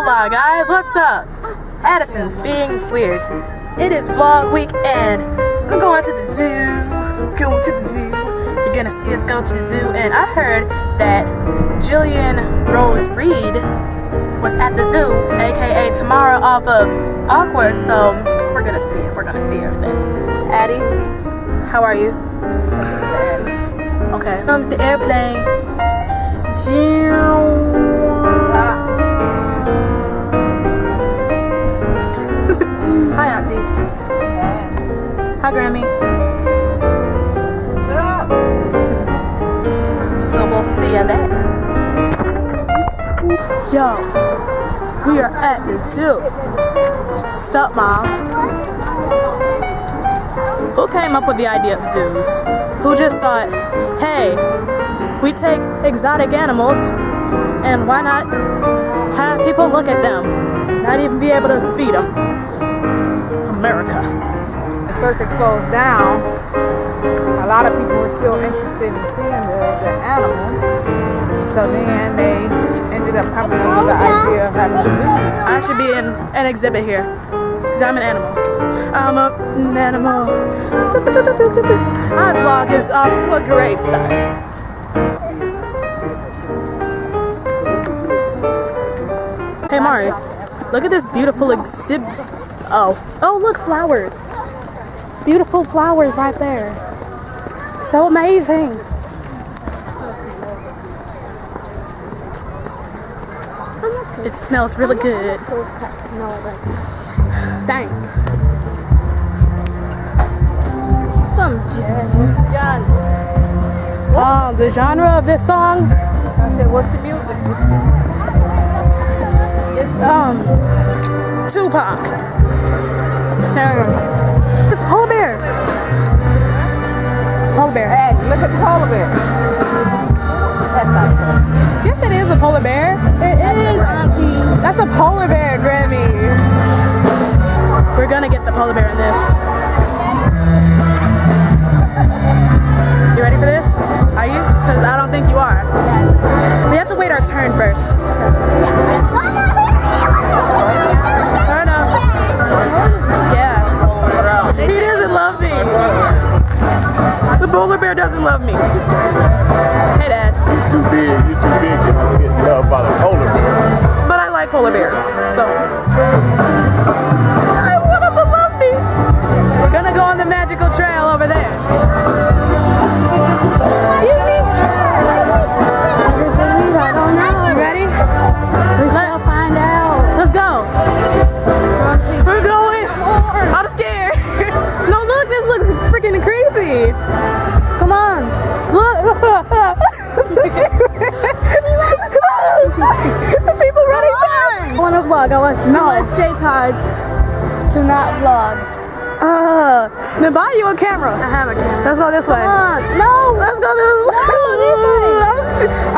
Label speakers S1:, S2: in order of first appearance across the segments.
S1: Hola guys, what's up? Addison's being weird. It is vlog week and I'm going to the zoo. Going to the zoo. You're gonna see us go to the zoo. And I heard that Jillian Rose Reed was at the zoo, aka Tamara off of Awkward. So we're gonna see her then. Addie, how are you? Okay. Comes the airplane. Hi, Auntie. Hi, Grammy.
S2: Shut up.
S1: So we'll see you there. Yo, we are at the zoo. Sup, Mom? Who came up with the idea of zoos? Who just thought, hey, we take exotic animals and why not have people look at them, not even be able to feed them? America.
S2: The circus closed down. A lot of people were still interested in seeing the animals. So then they ended up coming up with the idea of having a zoo.
S1: I should be in an exhibit here, because I'm an animal. I'm an animal. My vlog is off to a great start. Hey Mari, look at this beautiful exhibit. Oh, look, flowers. Beautiful flowers right there. So amazing. It smells really good. Stank. Some jazz. What's the genre? The genre of this song?
S2: I said, what's the music?
S1: Tupac. It's a polar bear. It's a polar bear.
S2: Hey, look at the polar bear. That's not a polar bear.
S1: Yes, it is a polar bear. It is, Auntie. That's a polar bear, Grammy. We're gonna get the polar bear in this. You ready for this? Are you? Because I don't think you are. We have to wait our turn first. So. Turn up. Yeah. He doesn't love me. The polar bear doesn't love me. Hey, Dad.
S3: He's too big. You're too big to get loved by the polar bear.
S1: But I like polar bears, so I want him to love me. We're gonna go on the magical trail over there. Excuse me?
S4: I don't know.
S1: You ready?
S4: Let's find out.
S1: Let's go. We're going. I'm scared. No, look, this looks freaking creepy.
S4: Come on.
S1: Look. People running fast.
S4: I want to vlog. I want
S1: No.
S4: shake cards to not vlog.
S1: Then buy you a camera.
S4: I have a camera.
S1: Let's go this way.
S4: Come on. No.
S1: Let's go this way.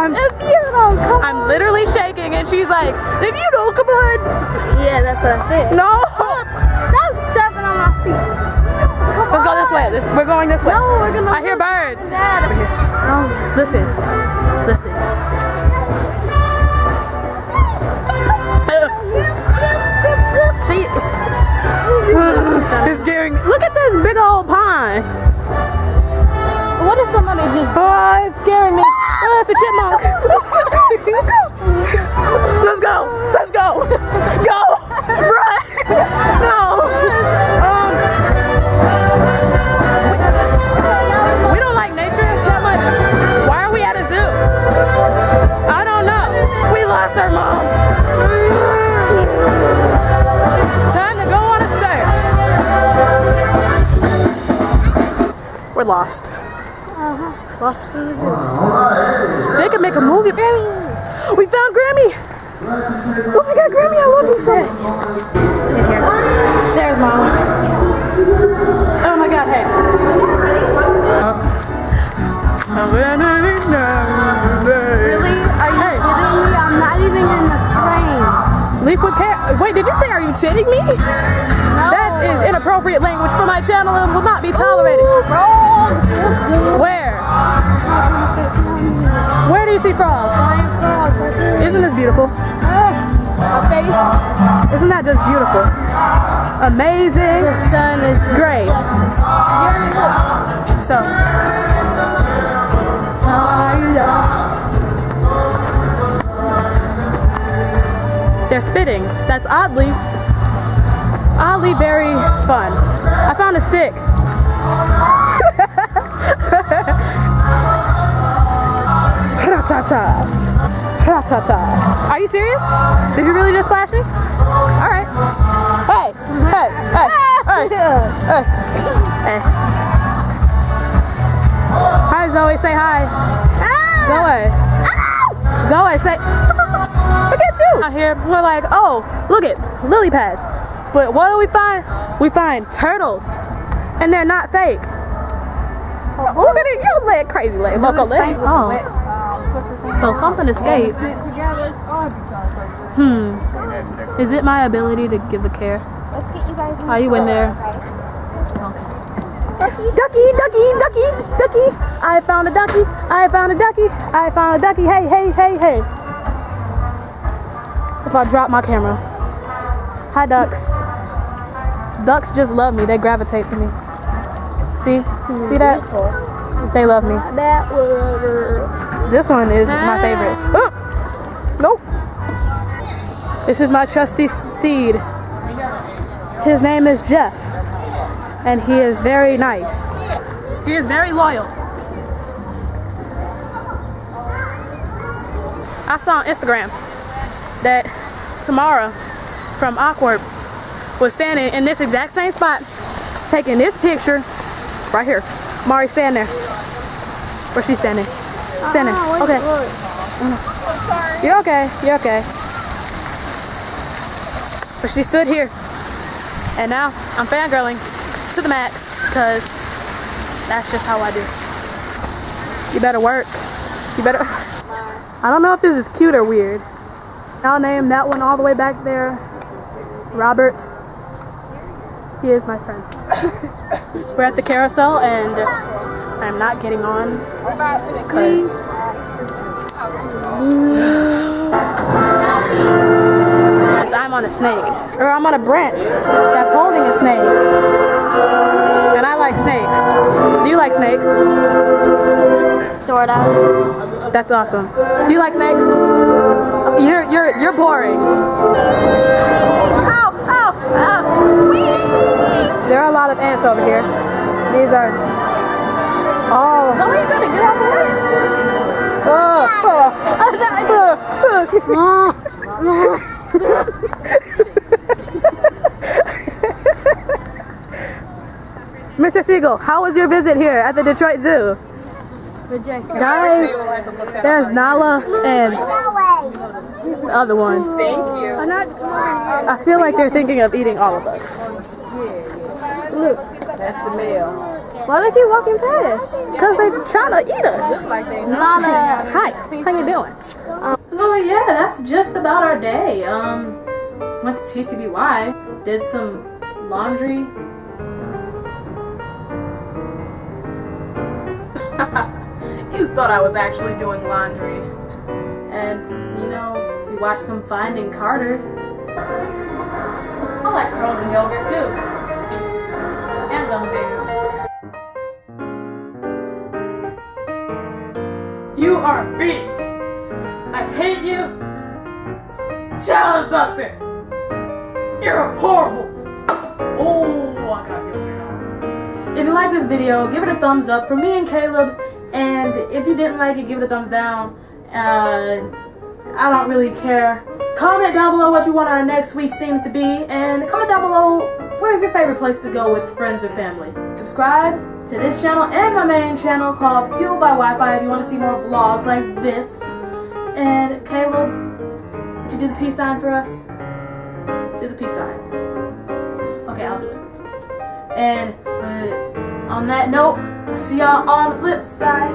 S4: If you don't come
S1: I'm literally shaking and she's like, if you don't come on.
S4: Yeah, that's what I said.
S1: No.
S4: Stop stepping on my feet.
S1: Let's go this way. We're going this way.
S4: No, we're gonna.
S1: I hear birds.
S4: Dad. Oh.
S1: Listen. Listen. See? It's scaring me. Look at this big old pond.
S4: What if somebody just?
S1: Oh, it's scaring me. Oh, it's a chipmunk. Let's go. Let's go. Go. Run. No. We don't like nature that much. Why are we at a zoo? I don't know. We lost our mom. Time to go on a search. We're lost.
S4: Lost in the zoo.
S1: They could make a movie. We found Grammy. Oh my God, Grammy, I love you so much. Here. There's Mom. Oh my God, hey.
S4: Really? Are you kidding me? I'm not even in the frame.
S1: Liquid care. Wait, did you say, are you kidding me?
S4: No.
S1: That is inappropriate language for my channel and will not be tolerated. Where? Where do you see frogs?
S4: Giant frogs right there.
S1: Isn't this beautiful?
S4: Up face.
S1: Isn't that just beautiful? Amazing.
S4: The sun is
S1: Grace. So. They're spitting. That's oddly very fun. I found a stick. Are you serious? Did you really just flash me? All right. Hey, hey, hey, hey, hey, hey. Hi, Zoe. Say hi. Zoe. Zoe, say. Look at you. Out here, we're like, oh, look at lily pads. But what do we find? We find turtles, and they're not fake. Look at it, you leg crazy leg, local leg. Oh, so something escaped. Is it my ability to give the care?
S4: Let's get you guys.
S1: Are you in there? Ducky, ducky, ducky, ducky. I found a ducky. I found a ducky. I found a ducky. Hey, hey, hey, hey. If I drop my camera. Hi, ducks. Ducks just love me. They gravitate to me. See? See that? They love me. This one is my favorite. Oh! Nope. This is my trusty steed. His name is Jeff. And he is very nice. He is very loyal. I saw on Instagram that Tamara from Awkward was standing in this exact same spot, taking this picture right here. Mari, stand there. Where's she standing? Standing. Okay. You're okay. You're okay. But she stood here. And now I'm fangirling to the max because that's just how I do. You better work. You better. I don't know if this is cute or weird. I'll name that one all the way back there Robert. He is my friend. We're at the carousel and I'm not getting on because I'm on a snake, or I'm on a branch that's holding a snake, and I like snakes. Do you like snakes?
S4: Sorta.
S1: That's awesome. Do you like snakes? You're boring.
S4: Oh, oh, oh. Whee!
S1: There are a lot of ants over here. These are all.
S4: Oh, you gotta get out of the way.
S1: Mr. Siegel, how was your visit here at the Detroit Zoo? Guys, there's Nala and the other one.
S2: Thank you.
S1: I feel like they're thinking of eating all of us. Look,
S2: That's the male.
S1: why they keep walking past? Because they're trying to eat us. Nala, hi, how you doing? So yeah, that's just about our day. Went to TCBY, did some laundry. You thought I was actually doing laundry. And, you know, we watched them Finding Carter. I like curls and yogurt too. And gummy bears. You are a beast. I hate you. Challenge nothing. You're horrible. Oh, I gotta get weird. If you like this video, give it a thumbs up for me and Caleb. And if you didn't like it, give it a thumbs down. I don't really care. Comment down below what you want our next week's themes to be. And comment down below where's your favorite place to go with friends or family. Subscribe to this channel and my main channel called Fueled by Wi-Fi if you want to see more vlogs like this. And Caleb, would you do the peace sign for us? Do the peace sign. Okay, I'll do it. And on that note, I'll see y'all on the flip side.